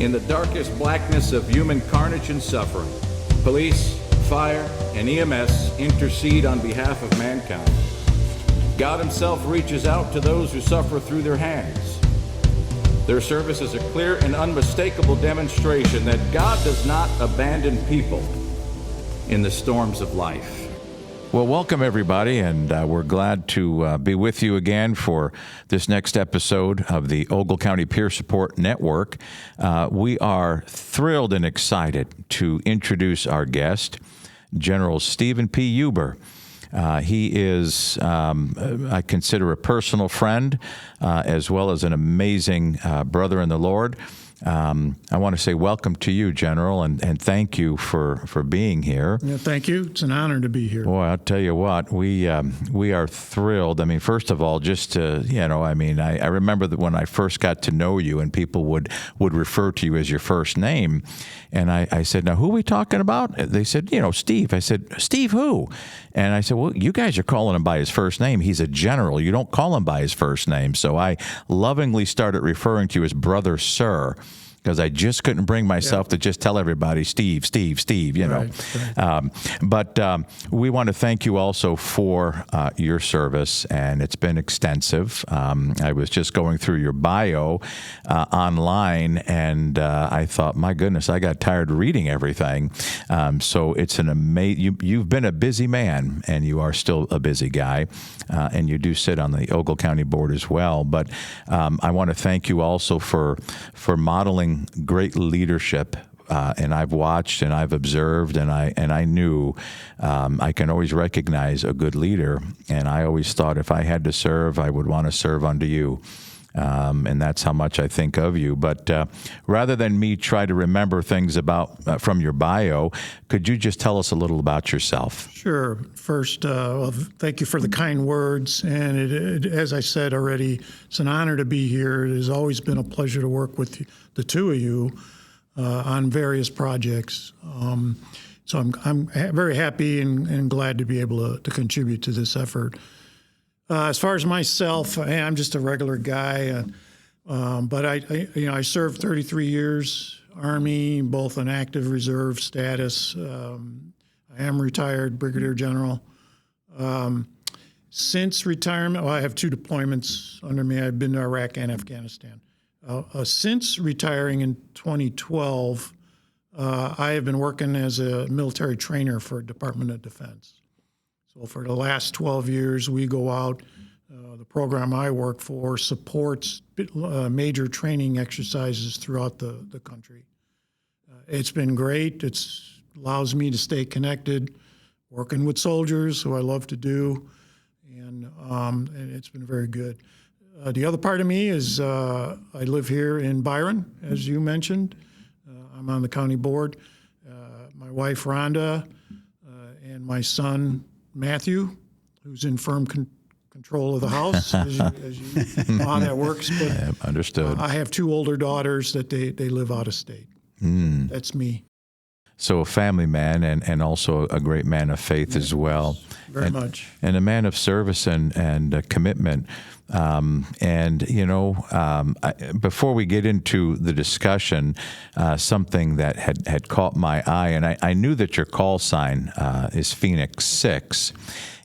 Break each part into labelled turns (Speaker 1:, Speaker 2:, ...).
Speaker 1: In the darkest blackness of human carnage and suffering, police, fire, and EMS intercede on behalf of mankind. God himself reaches out to those who suffer through their hands. Their service is a clear and unmistakable demonstration that God does not abandon people in the storms of life.
Speaker 2: Well, welcome everybody, and we're glad to be with you again for this next episode of the Ogle County Peer Support Network. We are thrilled and excited to introduce our guest, General Stephen P. Huber. He is, I consider, a personal friend, as well as an amazing brother in the Lord. I want to say welcome to you, General, and thank you for being here.
Speaker 3: Yeah, thank you. It's an honor to be here.
Speaker 2: Boy, I'll tell you what, we are thrilled. I mean, first of all, just to, I remember that when I first got to know you and people would refer to you as your first name. And I said, now, who are we talking about? They said, Steve. I said, Steve who? And I said, well, you guys are calling him by his first name. He's a general. You don't call him by his first name. So I lovingly started referring to you as Brother Sir, because I just couldn't bring myself to just tell everybody, Steve, Right. But we want to thank you also for your service, and it's been extensive. I was just going through your bio online, and I thought, my goodness, I got tired of reading everything. So it's an amazing, you've been a busy man, and you are still a busy guy, and you do sit on the Ogle County Board as well. But I want to thank you also for modeling great leadership, and I've watched and I've observed, and I knew I can always recognize a good leader, and I always thought if I had to serve, I would want to serve under you. And that's how much I think of you. But rather than me try to remember things about from your bio, could you just tell us a little about yourself?
Speaker 3: Sure. First, thank you for the kind words. And it, as I said already, it's an honor to be here. It has always been a pleasure to work with the two of you on various projects. So I'm very happy and glad to be able to contribute to this effort. As far as myself, I'm just a regular guy, but I served 33 years, Army, both an active reserve status. I am retired Brigadier General. Since retirement, I have 2 deployments under me. I've been to Iraq and Afghanistan. Since retiring in 2012, I have been working as a military trainer for Department of Defense. So for the last 12 years, we go out. The program I work for supports major training exercises throughout the country. It's been great. It allows me to stay connected, working with soldiers, who I love to do, and it's been very good. The other part of me is I live here in Byron, as you mentioned. I'm on the county board. My wife, Rhonda, and my son, Matthew, who's in firm control of the house, as you know how that works. But
Speaker 2: understood.
Speaker 3: I have 2 older daughters that they live out of state. That's me.
Speaker 2: So a family man and also a great man of faith as well.
Speaker 3: Very much.
Speaker 2: And a man of service and commitment. Before we get into the discussion, something that had caught my eye, and I knew that your call sign is Phoenix 6.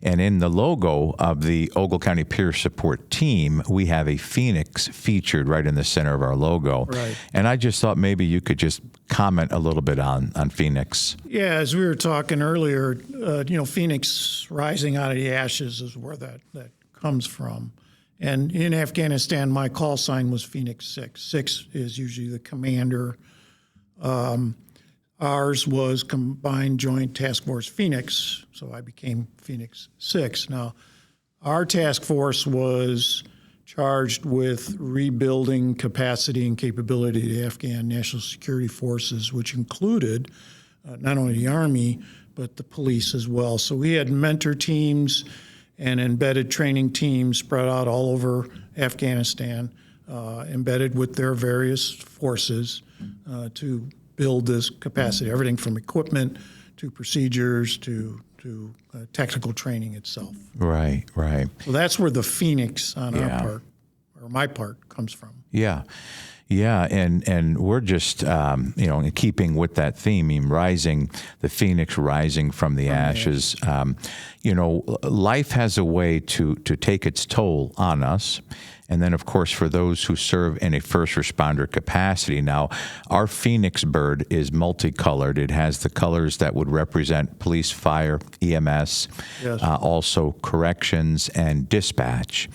Speaker 2: And in the logo of the Ogle County Peer Support Team, we have a phoenix featured right in the center of our logo.
Speaker 3: Right.
Speaker 2: And I just thought maybe you could just comment a little bit on Phoenix.
Speaker 3: Yeah, as we were talking earlier, Phoenix rising out of the ashes is where that comes from. And in Afghanistan, my call sign was Phoenix 6. 6 is usually the commander. Ours was Combined Joint Task Force Phoenix, so I became Phoenix 6. Now, our task force was charged with rebuilding capacity and capability of the Afghan National Security Forces, which included not only the Army, but the police as well. So we had mentor teams and embedded training teams spread out all over Afghanistan, embedded with their various forces to build this capacity, everything from equipment to procedures to technical training itself.
Speaker 2: Right.
Speaker 3: So that's where the Phoenix on our part, or my part, comes from.
Speaker 2: Yeah. Yeah, and we're just in keeping with that theme, the phoenix rising from the ashes. Life has a way to take its toll on us. And then, of course, for those who serve in a first responder capacity. Now, our phoenix bird is multicolored. It has the colors that would represent police, fire, EMS,
Speaker 3: Yes.
Speaker 2: Also corrections and dispatch.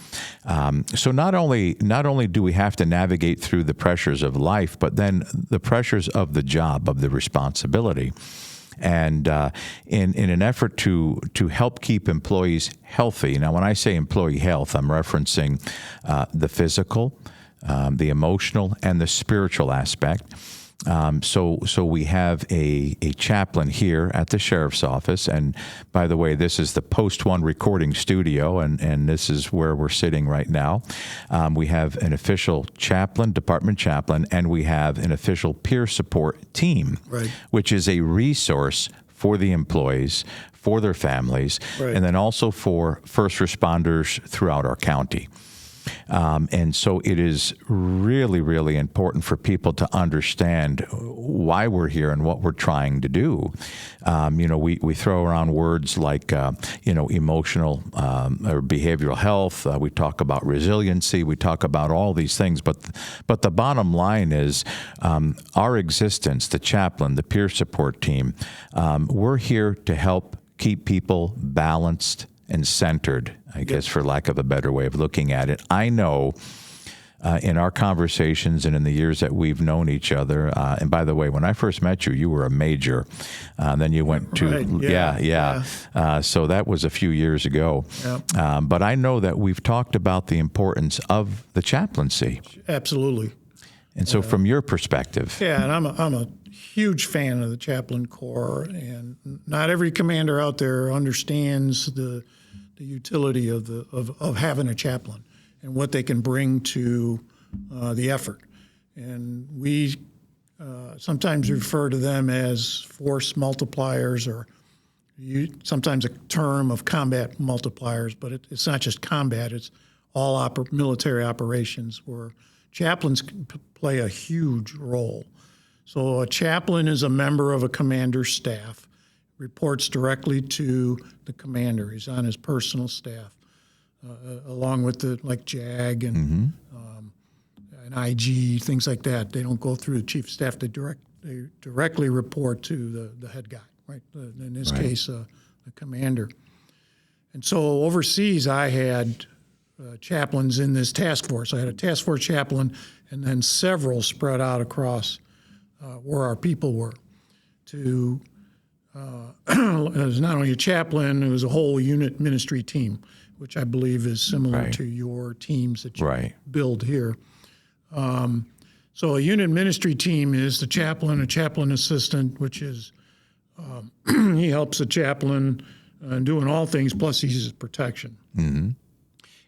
Speaker 2: So not only do we have to navigate through the pressures of life, but then the pressures of the job, of the responsibility. And in an effort to help keep employees healthy. Now, when I say employee health, I'm referencing the physical, the emotional, and the spiritual aspect. So we have a chaplain here at the sheriff's office, and by the way, this is the Post One recording studio, and this is where we're sitting right now. We have an official chaplain, department chaplain, and we have an official peer support team,
Speaker 3: Right.
Speaker 2: which is a resource for the employees, for their families,
Speaker 3: Right.
Speaker 2: and then also for first responders throughout our county. And so it is really, really important for people to understand why we're here and what we're trying to do. We throw around words like, emotional or behavioral health. We talk about resiliency. We talk about all these things. But the bottom line is our existence, the chaplain, the peer support team, we're here to help keep people balanced and centered, I guess, for lack of a better way of looking at it. I know in our conversations and in the years that we've known each other, and by the way, when I first met you, you were a major. Then you went to,
Speaker 3: Right.
Speaker 2: So that was a few years ago.
Speaker 3: Yeah.
Speaker 2: But I know that we've talked about the importance of the chaplaincy.
Speaker 3: Absolutely.
Speaker 2: And so from your perspective.
Speaker 3: Yeah, and I'm a huge fan of the chaplain corps, and not every commander out there understands the utility of having a chaplain and what they can bring to the effort. And we sometimes refer to them as force multipliers, or sometimes a term of combat multipliers, but it's not just combat, it's all military operations where chaplains play a huge role. So a chaplain is a member of a commander's staff, reports directly to the commander. He's on his personal staff, along with like JAG and an IG, things like that. They don't go through the chief of staff. They directly report to the head guy, right? In this case, the commander. And so overseas, I had chaplains in this task force. I had a task force chaplain, and then several spread out across where our people were. It was not only a chaplain, it was a whole unit ministry team, which I believe is similar to your teams that you build here. So a unit ministry team is the chaplain, a chaplain assistant, which is he helps the chaplain doing all things, plus he uses protection. Mm-hmm.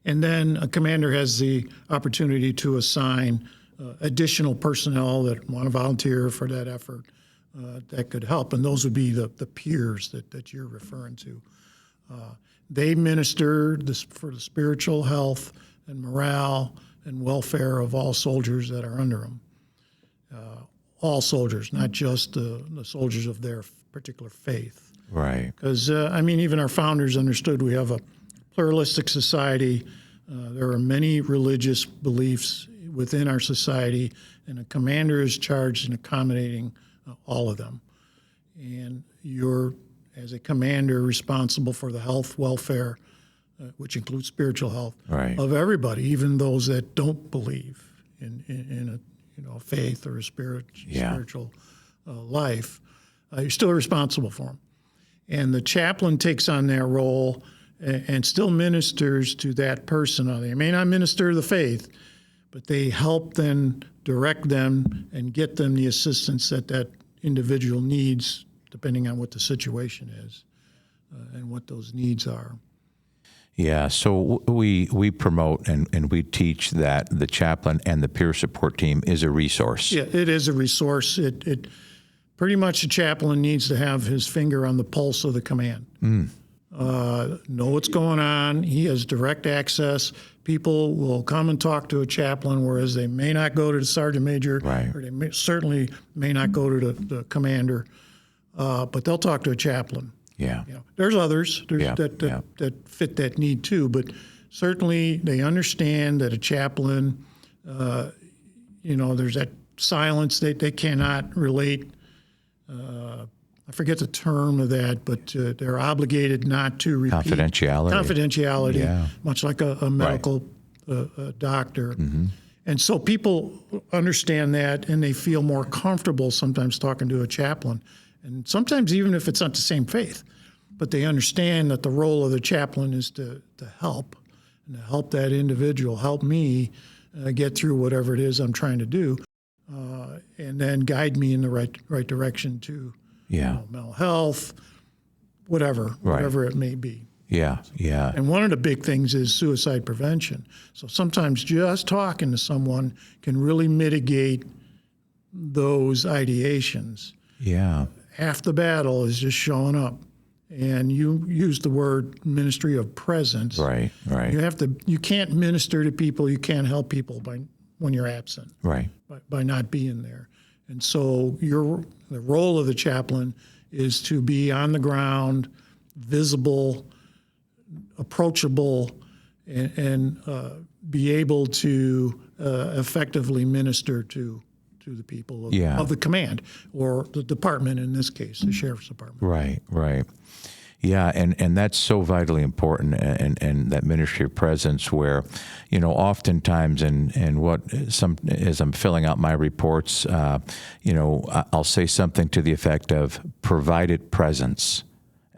Speaker 3: And then a commander has the opportunity to assign additional personnel that want to volunteer for that effort that could help, and those would be the peers that you're referring to. They minister for the spiritual health and morale and welfare of all soldiers that are under them. All soldiers, not just the soldiers of their particular faith.
Speaker 2: Right.
Speaker 3: Because, even our founders understood we have a pluralistic society. There are many religious beliefs within our society, and a commander is charged in accommodating all of them. And you're, as a commander, responsible for the health, welfare, which includes spiritual health, of everybody, even those that don't believe in a faith or a spiritual life. You're still responsible for them. And the chaplain takes on that role and still ministers to that person. They may not minister the faith, but they help then direct them and get them the assistance that individual needs, depending on what the situation is and what those needs are.
Speaker 2: Yeah, so we promote and we teach that the chaplain and the peer support team is a resource.
Speaker 3: Yeah, it is a resource. It pretty much, a chaplain needs to have his finger on the pulse of the command. know what's going on. He has direct access. People will come and talk to a chaplain, whereas they may not go to the sergeant major,
Speaker 2: Right.
Speaker 3: or they certainly may not go to the commander, but they'll talk to a chaplain.
Speaker 2: Yeah.
Speaker 3: There's others
Speaker 2: Yeah,
Speaker 3: that fit that need too, but certainly they understand that a chaplain, there's that silence. They cannot relate. I forget the term of that, but they're obligated not to repeat. Confidentiality,
Speaker 2: Yeah.
Speaker 3: much like a medical doctor.
Speaker 2: Mm-hmm.
Speaker 3: And so people understand that, and they feel more comfortable sometimes talking to a chaplain. And sometimes even if it's not the same faith, but they understand that the role of the chaplain is to help, and to help that individual, help me get through whatever it is I'm trying to do, and then guide me in the right direction to mental health, whatever it may be.
Speaker 2: Yeah.
Speaker 3: And one of the big things is suicide prevention. So sometimes just talking to someone can really mitigate those ideations.
Speaker 2: Yeah.
Speaker 3: Half the battle is just showing up. And you use the word ministry of presence.
Speaker 2: Right.
Speaker 3: You can't minister to people, you can't help people when you're absent.
Speaker 2: Right.
Speaker 3: By not being there. And so the role of the chaplain is to be on the ground, visible, approachable, and be able to effectively minister to the people of the command, or the department, in this case, the sheriff's department.
Speaker 2: Right. Yeah, and that's so vitally important, and that ministry of presence, where, oftentimes, as I'm filling out my reports, I'll say something to the effect of provided presence.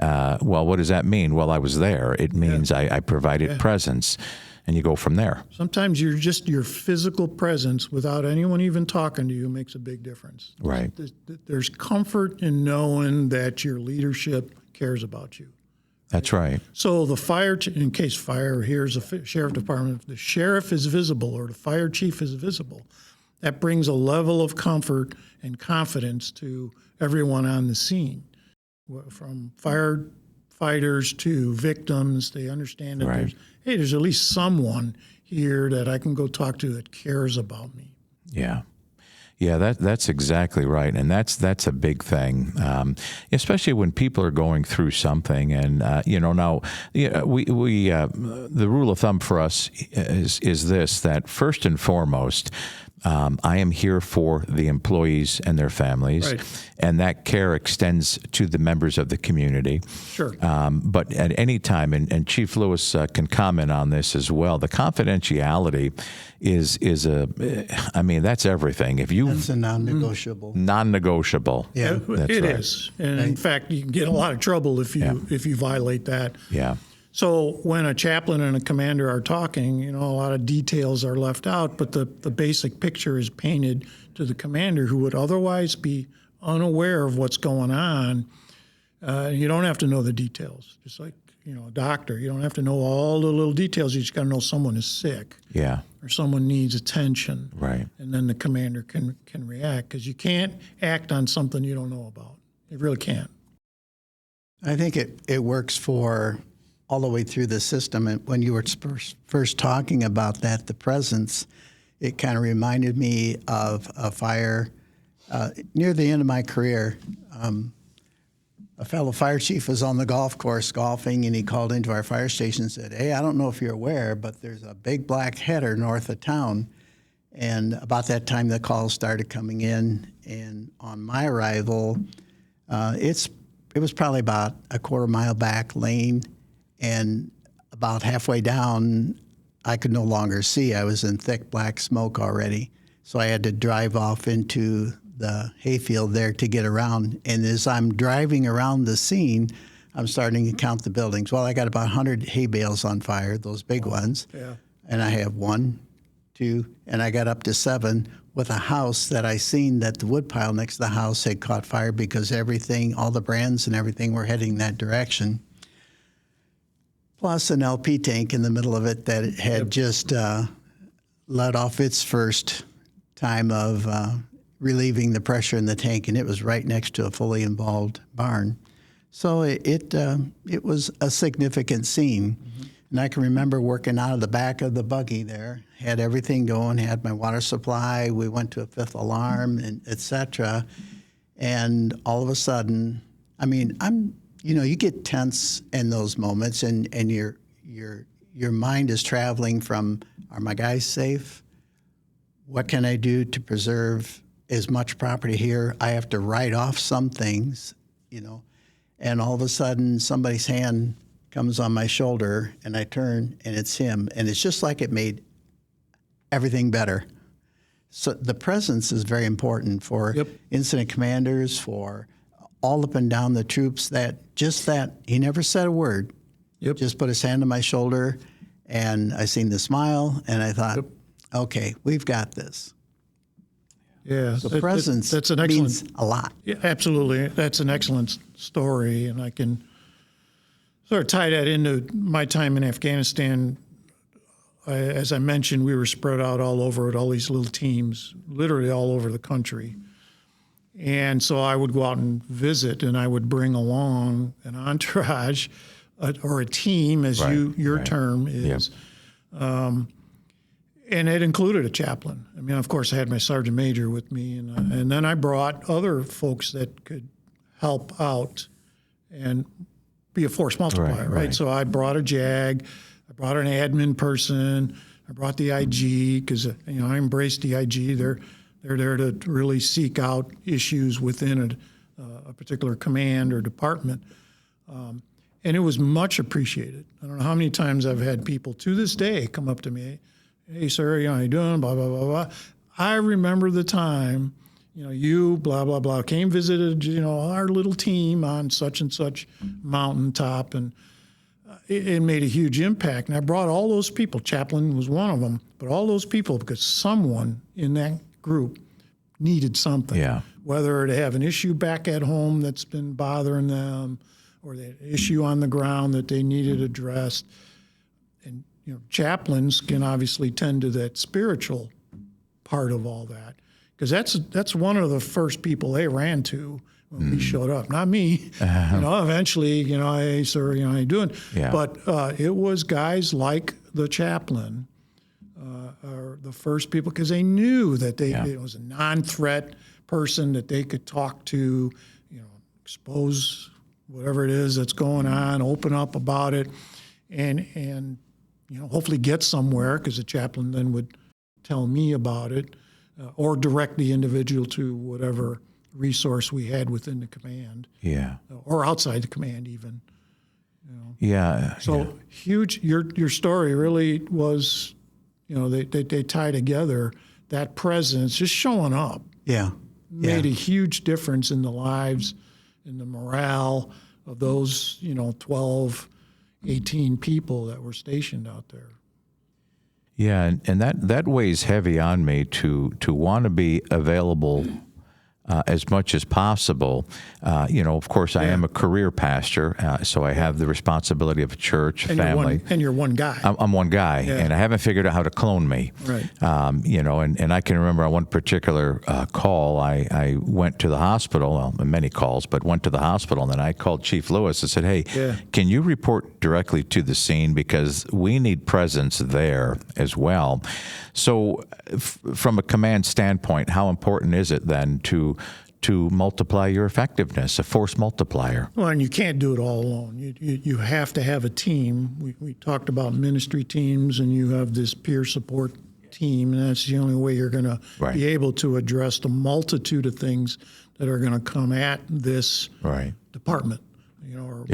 Speaker 2: Well, what does that mean? Well, I was there. It means I provided presence, and you go from there.
Speaker 3: Sometimes your physical presence, without anyone even talking to you, makes a big difference.
Speaker 2: Right.
Speaker 3: There's comfort in knowing that your leadership cares about you.
Speaker 2: That's right.
Speaker 3: So in case fire here's a sheriff department, if the sheriff is visible or the fire chief is visible, that brings a level of comfort and confidence to everyone on the scene. From firefighters to victims, they understand that there's at least someone here that I can go talk to that cares about me.
Speaker 2: Yeah, that's exactly right, and that's a big thing, especially when people are going through something. And now we the rule of thumb for us is this: that first and foremost, I am here for the employees and their families, and that care extends to the members of the community.
Speaker 3: Sure.
Speaker 2: But at any time, and Chief Lewis can comment on this as well, the confidentiality is that's everything. That's
Speaker 4: a non-negotiable.
Speaker 2: Non-negotiable.
Speaker 3: Yeah,
Speaker 2: that's
Speaker 3: it
Speaker 2: right.
Speaker 3: is. And in fact, you can get in a lot of trouble if you violate that.
Speaker 2: Yeah.
Speaker 3: So when a chaplain and a commander are talking, a lot of details are left out, but the basic picture is painted to the commander, who would otherwise be unaware of what's going on. You don't have to know the details. Just like, a doctor, you don't have to know all the little details. You just got to know someone is sick.
Speaker 2: Yeah.
Speaker 3: Or someone needs attention.
Speaker 2: Right.
Speaker 3: And then the commander can react, because you can't act on something you don't know about. You really can't.
Speaker 4: I think it works for all the way through the system. And when you were first talking about that, the presence, it kind of reminded me of a fire near the end of my career. A fellow fire chief was on the golf course golfing, and he called into our fire station and said, "Hey, I don't know if you're aware, but there's a big black header north of town." And about that time, the calls started coming in. And on my arrival, it was probably about a quarter-mile back lane, and about halfway down, I could no longer see. I was in thick black smoke already. So I had to drive off into the hayfield there to get around. And as I'm driving around the scene, I'm starting to count the buildings. Well, I got about 100 hay bales on fire, those big ones.
Speaker 3: Yeah.
Speaker 4: And I have 1, 2, and I got up to 7 with a house that I seen that the wood pile next to the house had caught fire, because everything, all the brands and everything were heading that direction. Plus an LP tank in the middle of it that had just let off its first time of relieving the pressure in the tank, and it was right next to a fully involved barn. So it was a significant scene. And I can remember working out of the back of the buggy there, had everything going, had my water supply. We went to a fifth alarm, and et cetera. And all of a sudden, I mean, you get tense in those moments, and your mind is traveling from, are my guys safe? What can I do to preserve as much property here? I have to write off some things, and all of a sudden somebody's hand comes on my shoulder, and I turn, and it's him. And it's just like it made everything better. So the presence is very important for incident commanders, for all up and down the troops, that he never said a word. Just put his hand on my shoulder, and I seen the smile, and I thought, okay, we've got this.
Speaker 3: Yeah,
Speaker 4: So presence
Speaker 3: that's an excellent,
Speaker 4: means a lot.
Speaker 3: Yeah, absolutely. That's an excellent story, and I can sort of tie that into my time in Afghanistan. As I mentioned, we were spread out all over with all these little teams, literally all over the country. And so I would go out and visit, and I would bring along an entourage or a team, as your term is. And it included a chaplain. I mean, of course, I had my sergeant major with me, and then I brought other folks that could help out and be a force multiplier, right? So I brought a JAG, I brought an admin person, I brought the IG, because I embraced the IG. They're there to really seek out issues within a particular command or department. And it was much appreciated. I don't know how many times I've had people to this day come up to me, hey, sir, how you doing, blah, blah, blah, blah. I remember the time, you, blah, blah, blah, came, visited, our little team on such and such mountaintop, and it made a huge impact. And I brought all those people, chaplain was one of them, but all those people, because someone in that group needed something, whether to have an issue back at home that's been bothering them, or the issue on the ground that they needed addressed. And chaplains can obviously tend to that spiritual part of all that, because that's one of the first people they ran to when we showed up. Not me. Eventually, hey, sir, how you doing? But it was guys like the chaplain are the first people, because they knew that it was a non-threat person that they could talk to, expose whatever it is that's going on, open up about it, and hopefully get somewhere, because the chaplain then would tell me about it, or direct the individual to whatever resource we had within the command, or outside the command even. So huge. Your story really was, they tie together that presence, just showing up. Made a huge difference in the lives, in the morale of those 12, 18 people that were stationed out there.
Speaker 2: Yeah, and that weighs heavy on me to want to be available as much as possible. Of course, I am a career pastor, so I have the responsibility of a church, a family.
Speaker 3: You're one guy.
Speaker 2: I'm one guy, and I haven't figured out how to clone me.
Speaker 3: Right.
Speaker 2: And I can remember on one particular call, I went to the hospital, well, many calls, but went to the hospital, and then I called Chief Lewis and said, hey, can you report directly to the scene, because we need presence there as well. So from a command standpoint, how important is it then to multiply your effectiveness, a force multiplier?
Speaker 3: Well, and you can't do it all alone. You have to have a team. We talked about ministry teams, and you have this peer support team, and that's the only way you're going to be able to address the multitude of things that are going to come at this department, or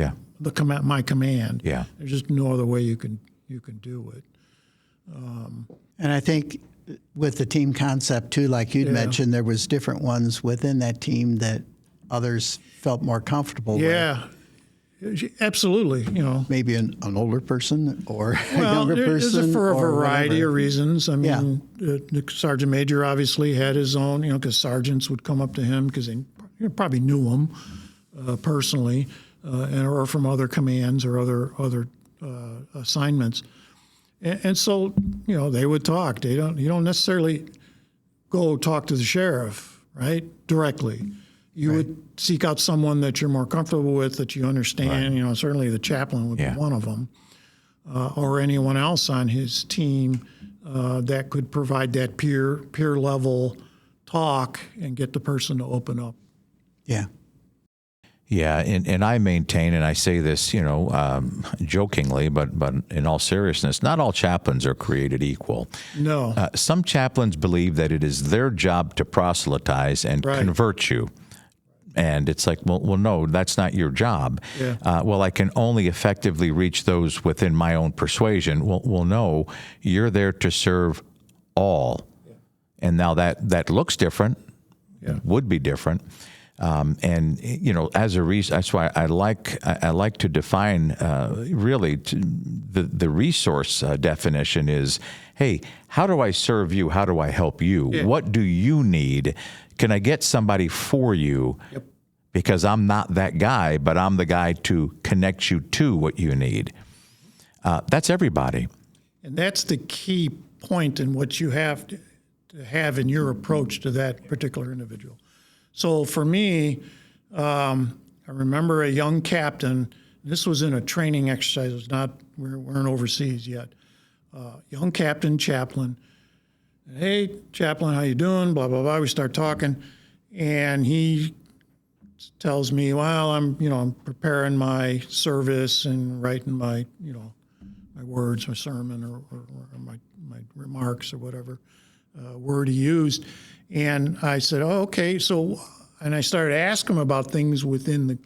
Speaker 3: my command. There's just no other way you can do it.
Speaker 4: And I think with the team concept too, like you'd mentioned, there was different ones within that team that others felt more comfortable with.
Speaker 3: Absolutely.
Speaker 4: Maybe an older person or a younger person.
Speaker 3: For a variety
Speaker 4: of
Speaker 3: reasons. I mean, the sergeant major obviously had his own, because sergeants would come up to him because they probably knew him personally, or from other commands or other assignments. And so, they would talk. You don't necessarily go talk to the sheriff, right, directly. You would seek out someone that you're more comfortable with, that you understand.
Speaker 2: Right.
Speaker 3: Certainly the chaplain would
Speaker 2: Yeah.
Speaker 3: be one of them, or anyone else on his team that could provide that peer level talk and get the person to open up.
Speaker 4: Yeah.
Speaker 2: Yeah, and I maintain, and I say this, jokingly, but in all seriousness, not all chaplains are created equal.
Speaker 3: No.
Speaker 2: Some chaplains believe that it is their job to proselytize and
Speaker 3: Right.
Speaker 2: convert you. And it's like, well, no, that's not your job.
Speaker 3: Yeah.
Speaker 2: Well, I can only effectively reach those within my own persuasion. Well, no, you're there to serve all. Yeah. And now that looks different, would be different. And as a reason, that's why I like to define really the resource definition is, hey, how do I serve you? How do I help you?
Speaker 3: Yeah.
Speaker 2: What do you need? Can I get somebody for you?
Speaker 3: Yep.
Speaker 2: Because I'm not that guy, but I'm the guy to connect you to what you need. That's everybody.
Speaker 3: And that's the key point in what you have to have in your approach to that particular individual. So for me, I remember a young captain. This was in a training exercise. It was not, we weren't overseas yet. Young captain, chaplain. Hey, chaplain, how you doing? Blah, blah, blah. We start talking. And he tells me, well, I'm preparing my service and writing my words, my sermon or my remarks or whatever word he used. And I said, oh, okay. So, and I started asking him about things within the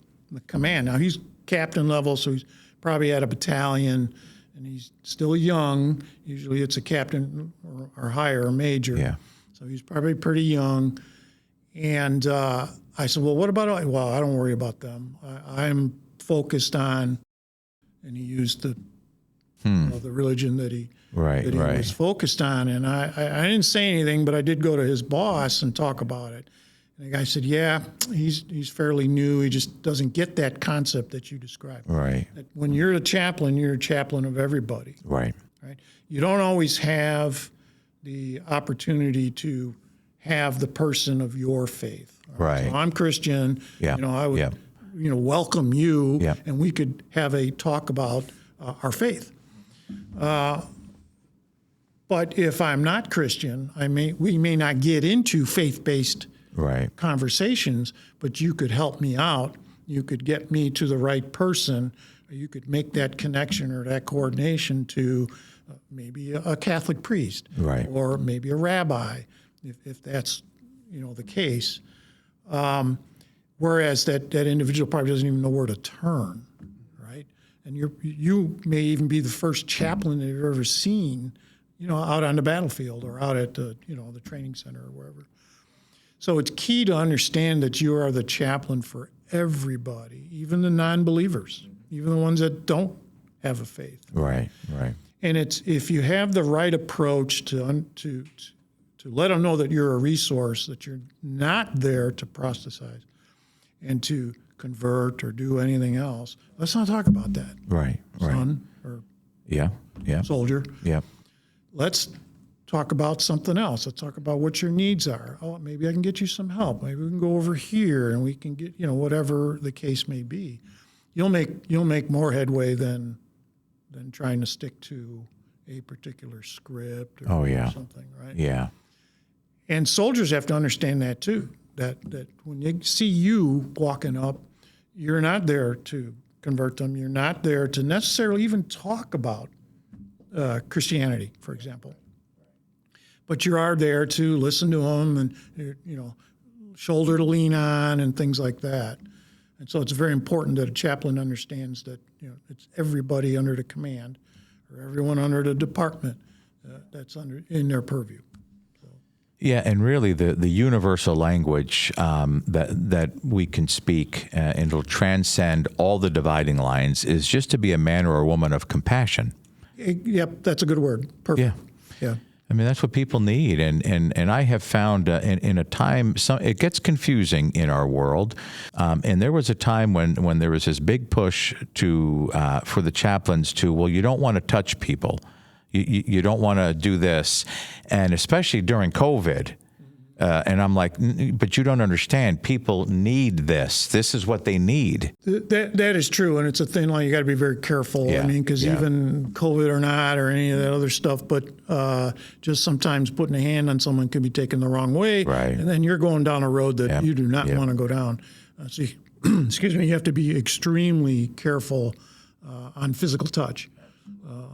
Speaker 3: command. Now, he's captain level, so he's probably at a battalion, and he's still young. Usually it's a captain or higher, or major.
Speaker 2: Yeah.
Speaker 3: So he's probably pretty young. And I said, well, what about, well, I don't worry about them. I'm focused on, and he used the religion that he was focused on. And I didn't say anything, but I did go to his boss and talk about it. And the guy said, yeah, he's fairly new. He just doesn't get that concept that you described.
Speaker 2: Right.
Speaker 3: That when you're a chaplain of everybody.
Speaker 2: Right.
Speaker 3: Right. You don't always have the opportunity to have the person of your faith.
Speaker 2: Right.
Speaker 3: So I'm Christian.
Speaker 2: Yeah.
Speaker 3: I would,
Speaker 2: Yeah.
Speaker 3: welcome you,
Speaker 2: Yeah.
Speaker 3: and we could have a talk about our faith. But if I'm not Christian, we may not get into faith-based conversations, but you could help me out. You could get me to the right person, or you could make that connection or that coordination to maybe a Catholic priest, or maybe a rabbi, if that's the case. Whereas that individual probably doesn't even know where to turn, right? And you may even be the first chaplain that you've ever seen, out on the battlefield or out at the training center or wherever. So it's key to understand that you are the chaplain for everybody, even the non-believers, even the ones that don't have a faith.
Speaker 2: Right.
Speaker 3: And it's if you have the right approach to let them know that you're a resource, that you're not there to proselytize and to convert or do anything else. Let's not talk about that.
Speaker 2: Right.
Speaker 3: Son or
Speaker 2: Yeah.
Speaker 3: soldier.
Speaker 2: Yeah.
Speaker 3: Let's talk about something else. Let's talk about what your needs are. Oh, maybe I can get you some help. Maybe we can go over here and we can get, whatever the case may be. You'll make more headway than trying to stick to a particular script or something, right?
Speaker 2: Yeah.
Speaker 3: And soldiers have to understand that too, that when they see you walking up, you're not there to convert them. You're not there to necessarily even talk about Christianity, for example. But you are there to listen to them and, shoulder to lean on and things like that. And so it's very important that a chaplain understands that, it's everybody under the command or everyone under the department that's in their purview.
Speaker 2: Yeah, and really the universal language that we can speak and it'll transcend all the dividing lines is just to be a man or a woman of compassion.
Speaker 3: Yep, that's a good word. Perfect. Yeah.
Speaker 2: I mean, that's what people need. And I have found in a time, it gets confusing in our world. And there was a time when there was this big push for the chaplains to, you don't want to touch people. You don't want to do this. And especially during COVID, And I'm like, but you don't understand. People need this. This is what they need.
Speaker 3: That is true, and it's a thin line. You got to be very careful.
Speaker 2: Yeah,
Speaker 3: I mean, because even COVID or not, or any of that other stuff, but just sometimes putting a hand on someone can be taken the wrong way,
Speaker 2: Right.
Speaker 3: and then you're going down a road that you do not want to go down. So, excuse me, you have to be extremely careful on physical touch.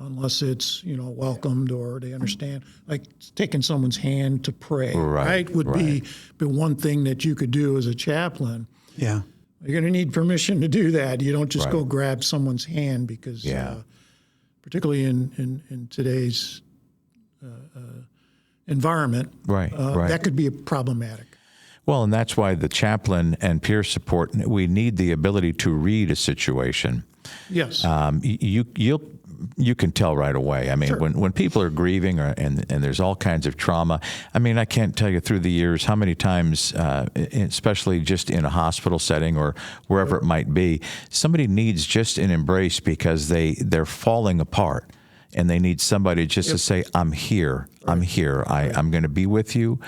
Speaker 3: Unless it's welcomed or they understand, like taking someone's hand to pray, right? Would be one thing that you could do as a chaplain.
Speaker 4: Yeah.
Speaker 3: You're going to need permission to do that. You don't just go grab someone's hand because, particularly in today's environment, that could be problematic.
Speaker 2: Well, and that's why the chaplain and peer support, we need the ability to read a situation.
Speaker 3: Yes.
Speaker 2: You can tell right away. I mean,
Speaker 3: Sure.
Speaker 2: when people are grieving and there's all kinds of trauma, I mean, I can't tell you through the years how many times, especially just in a hospital setting or wherever it might be, somebody needs just an embrace because they're falling apart. And they need somebody just to say, I'm here. I'm here. I'm going to be with you.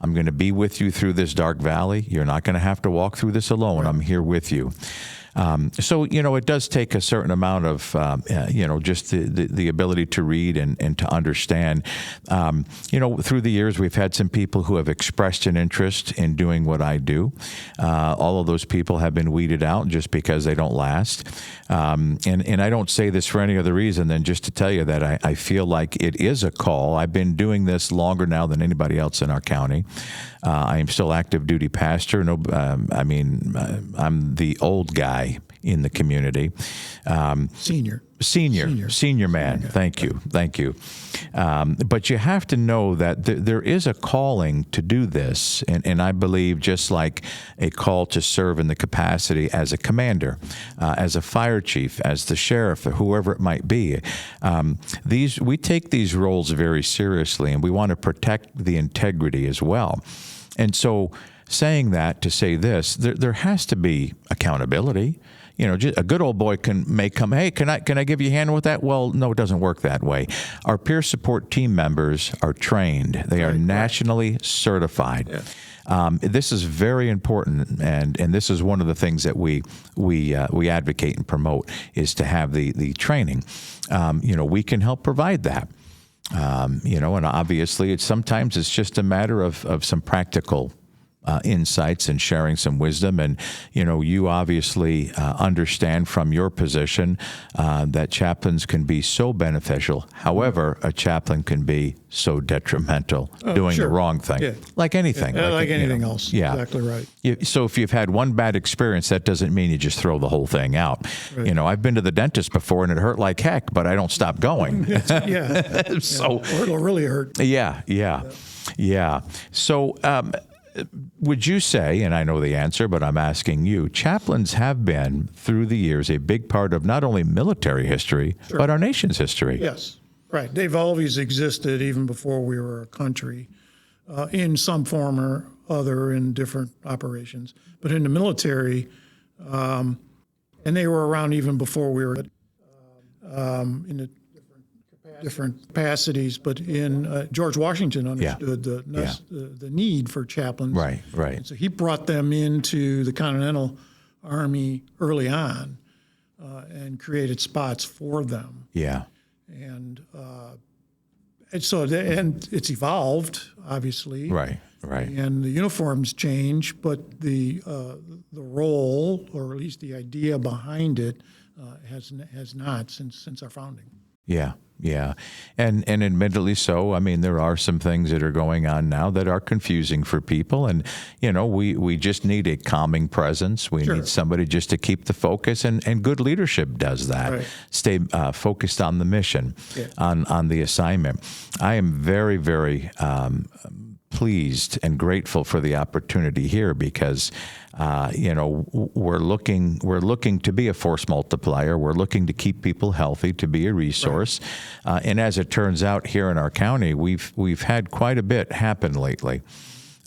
Speaker 2: I'm going to be with you through this dark valley. You're not going to have to walk through this alone. I'm here with you. So, it does take a certain amount of, just the ability to read and to understand. Through the years, we've had some people who have expressed an interest in doing what I do. All of those people have been weeded out just because they don't last. And I don't say this for any other reason than just to tell you that I feel like it is a call. I've been doing this longer now than anybody else in our county. I am still active duty pastor. I'm the old guy in the community. Senior man. Thank you. But you have to know that there is a calling to do this. And I believe just like a call to serve in the capacity as a commander, as a fire chief, as the sheriff, or whoever it might be, we take these roles very seriously, and we want to protect the integrity as well. And so saying that to say this, there has to be accountability. Just a good old boy may come, hey, can I give you a hand with that? Well, no, it doesn't work that way. Our peer support team members are trained. They are nationally certified. Yeah. This is very important, and this is one of the things that we advocate and promote is to have the training. We can help provide that. And obviously sometimes it's just a matter of some practical insights and sharing some wisdom. And, you obviously understand from your position that chaplains can be so beneficial. However, a chaplain can be so detrimental doing the wrong thing, like anything.
Speaker 3: Like anything else.
Speaker 2: Yeah.
Speaker 3: Exactly right.
Speaker 2: So if you've had one bad experience, that doesn't mean you just throw the whole thing out. Right. I've been to the dentist before and it hurt like heck, but I don't stop going.
Speaker 3: So or it'll really hurt.
Speaker 2: Yeah. So, would you say, and I know the answer, but I'm asking you, chaplains have been, through the years, a big part of not only military history, but our nation's history?
Speaker 3: Yes, right. They've always existed, even before we were a country, in some form or other in different operations. But in the military, and they were around even before we were in the different capacities, but in George Washington understood the need for chaplains.
Speaker 2: Right.
Speaker 3: And so he brought them into the Continental Army early on and created spots for them.
Speaker 2: Yeah.
Speaker 3: And so it's evolved, obviously.
Speaker 2: Right.
Speaker 3: And the uniforms change, but the role, or at least the idea behind it, has not since our founding.
Speaker 2: Yeah. And admittedly so. I mean, there are some things that are going on now that are confusing for people. And, we just need a calming presence. We need somebody just to keep the focus. And good leadership does that. Right. Stay focused on the mission, on the assignment. I am very, very pleased and grateful for the opportunity here because, we're looking to be a force multiplier. We're looking to keep people healthy, to be a resource. Right. And as it turns out, here in our county, we've had quite a bit happen lately.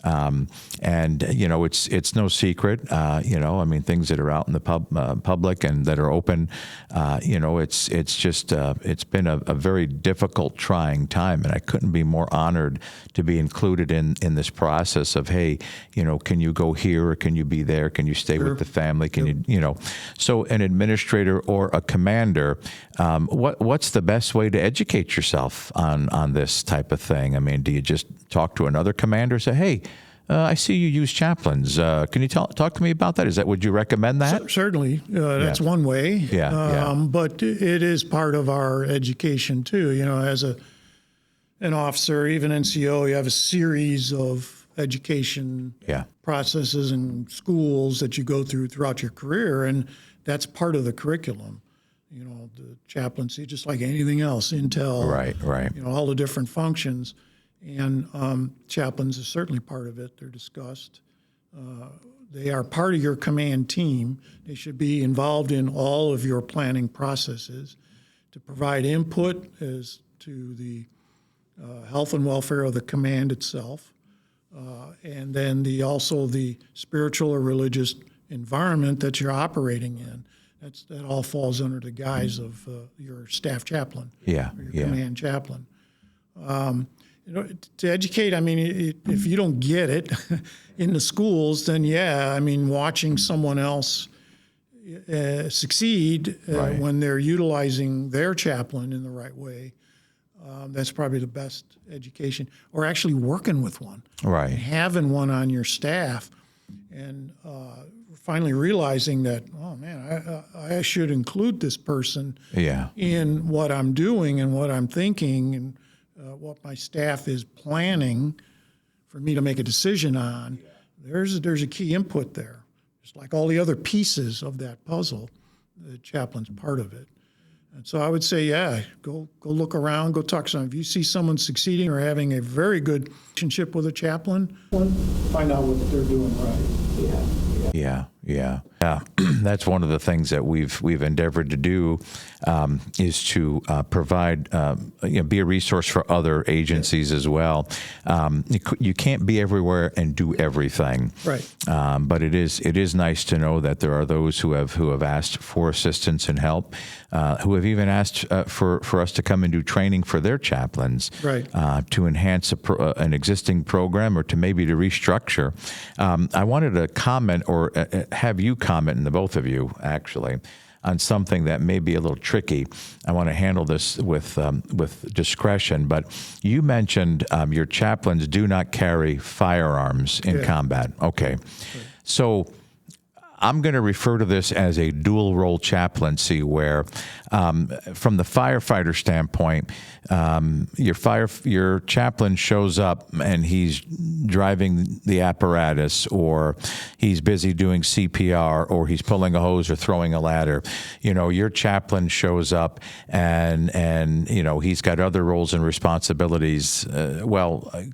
Speaker 2: And it's no secret. I mean, things that are out in the public and that are open. It's just it's been a very difficult, trying time, and I couldn't be more honored to be included in this process of, hey, can you go here, or can you be there? Can you stay with the family? Can you So an administrator or a commander, what's the best way to educate yourself on this type of thing? I mean, do you just talk to another commander, say, hey, I see you use chaplains. Can you talk to me about that? Would you recommend that?
Speaker 3: Certainly. That's one way.
Speaker 2: Yeah.
Speaker 3: But it is part of our education too. As an officer, even NCO, you have a series of education processes and schools that you go through throughout your career, and that's part of the curriculum. The chaplaincy, just like anything else, intel,
Speaker 2: right.
Speaker 3: All the different functions. And chaplains is certainly part of it. They're discussed. They are part of your command team. They should be involved in all of your planning processes to provide input as to the health and welfare of the command itself, and then also the spiritual or religious environment that you're operating in. That all falls under the guise of your staff chaplain, or your command chaplain. To educate, I mean, if you don't get it in the schools, then watching someone else succeed when they're utilizing their chaplain in the right way, that's probably the best education. Or actually working with one,
Speaker 2: right?
Speaker 3: And having one on your staff, and finally realizing that, oh man, I should include this person in what I'm doing and what I'm thinking and what my staff is planning for me to make a decision on. There's a key input there. Just like all the other pieces of that puzzle, the chaplain's part of it. And so I would say, go look around, go talk to someone. If you see someone succeeding or having a very good relationship with a chaplain, find out what they're doing right.
Speaker 2: Yeah. That's one of the things that we've endeavored to do, is to provide, be a resource for other agencies as well. You can't be everywhere and do everything,
Speaker 3: right?
Speaker 2: But it is nice to know that there are those who have asked for assistance and help, who have even asked for us to come and do training for their chaplains,
Speaker 3: right?
Speaker 2: To enhance an existing program or to maybe to restructure. I wanted to comment or have you comment, and the both of you actually, on something that may be a little tricky. I want to handle this with discretion, but you mentioned your chaplains do not carry firearms in combat. Okay. Right. So I'm going to refer to this as a dual role chaplaincy, where from the firefighter standpoint, your chaplain shows up and he's driving the apparatus, or he's busy doing CPR, or he's pulling a hose or throwing a ladder. Your chaplain shows up and he's got other roles and responsibilities.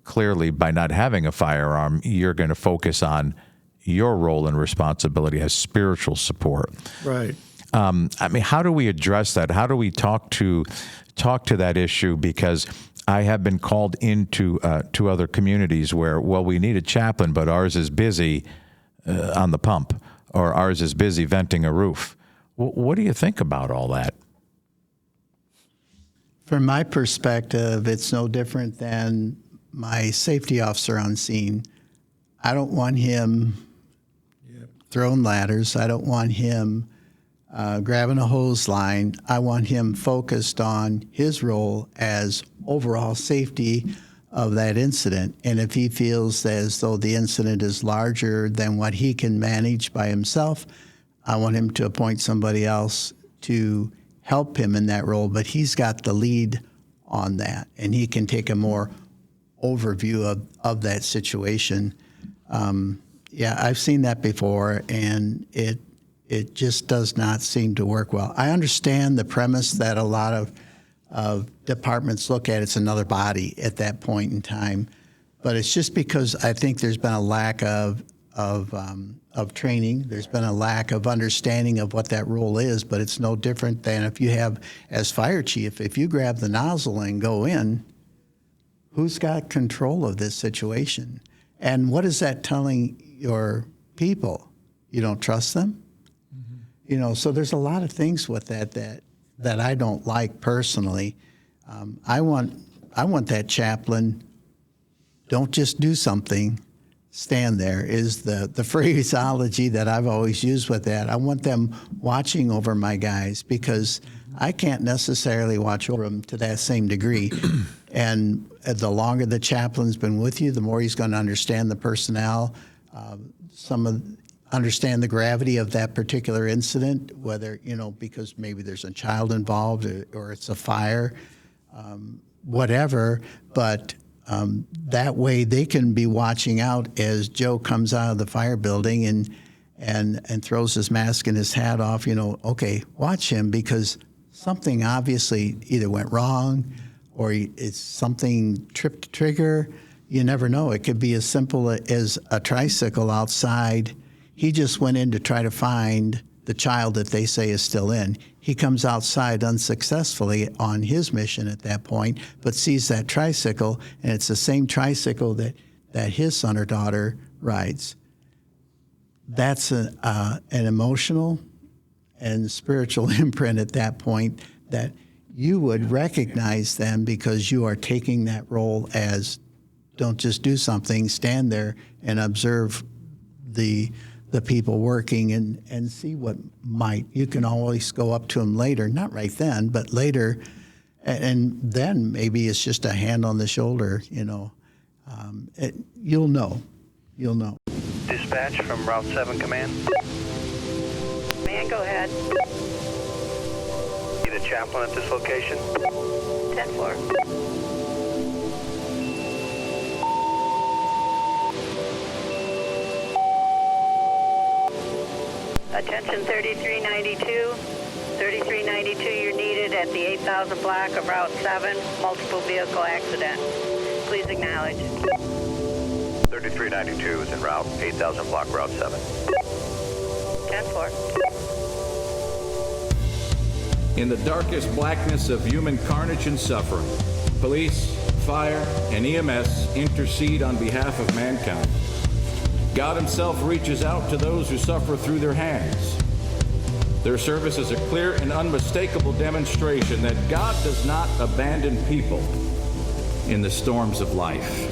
Speaker 2: Clearly by not having a firearm, you're going to focus on your role and responsibility as spiritual support.
Speaker 3: Right.
Speaker 2: How do we address that? How do we talk to that issue? Because I have been called into to other communities where, we need a chaplain, but ours is busy on the pump, or ours is busy venting a roof. What do you think about all that?
Speaker 4: From my perspective, it's no different than my safety officer on scene. I don't want him throwing ladders. I don't want him grabbing a hose line. I want him focused on his role as overall safety of that incident. And if he feels as though the incident is larger than what he can manage by himself, I want him to appoint somebody else to help him in that role. But he's got the lead on that, and he can take a more overview of that situation. I've seen that before, and it just does not seem to work well. I understand the premise that a lot of departments look at it's another body at that point in time, but it's just because I think there's been a lack of training. There's been a lack of understanding of what that role is, but it's no different than if you have, as fire chief, if you grab the nozzle and go in, who's got control of this situation? And what is that telling your people? You don't trust them? You know, so there's a lot of things with that I don't like personally. I want that chaplain, don't just do something, stand there, is the phraseology that I've always used with that. I want them watching over my guys because I can't necessarily watch over them to that same degree. And the longer the chaplain's been with you, the more he's going to understand the personnel, understand the gravity of that particular incident, whether, you know, because maybe there's a child involved or it's a fire, whatever. But that way they can be watching out as Joe comes out of the fire building and throws his mask and his hat off, you know, okay, watch him because something obviously either went wrong or it's something tripped a trigger. You never know. It could be as simple as a tricycle outside. He just went in to try to find the child that they say is still in. He comes outside unsuccessfully on his mission at that point, but sees that tricycle, and it's the same tricycle that his son or daughter rides. That's an emotional and spiritual imprint at that point that you would recognize them because you are taking that role as don't just do something, stand there and observe the people working and see what might. You can always go up to them later, not right then, but later, and then maybe it's just a hand on the shoulder, you know. You'll know. You'll know.
Speaker 5: Dispatch from Route 7 Command.
Speaker 6: Man, go ahead.
Speaker 5: Need a chaplain at this location?
Speaker 6: 10-4. Attention 3392. 3392, you're needed at the 8000 block of Route 7, multiple vehicle accident. Please acknowledge.
Speaker 5: 3392 is en route, 8000 block, Route 7.
Speaker 6: 10-4.
Speaker 1: In the darkest blackness of human carnage and suffering, police, fire, and EMS intercede on behalf of mankind. God himself reaches out to those who suffer through their hands. Their service is a clear and unmistakable demonstration that God does not abandon people in the storms of life.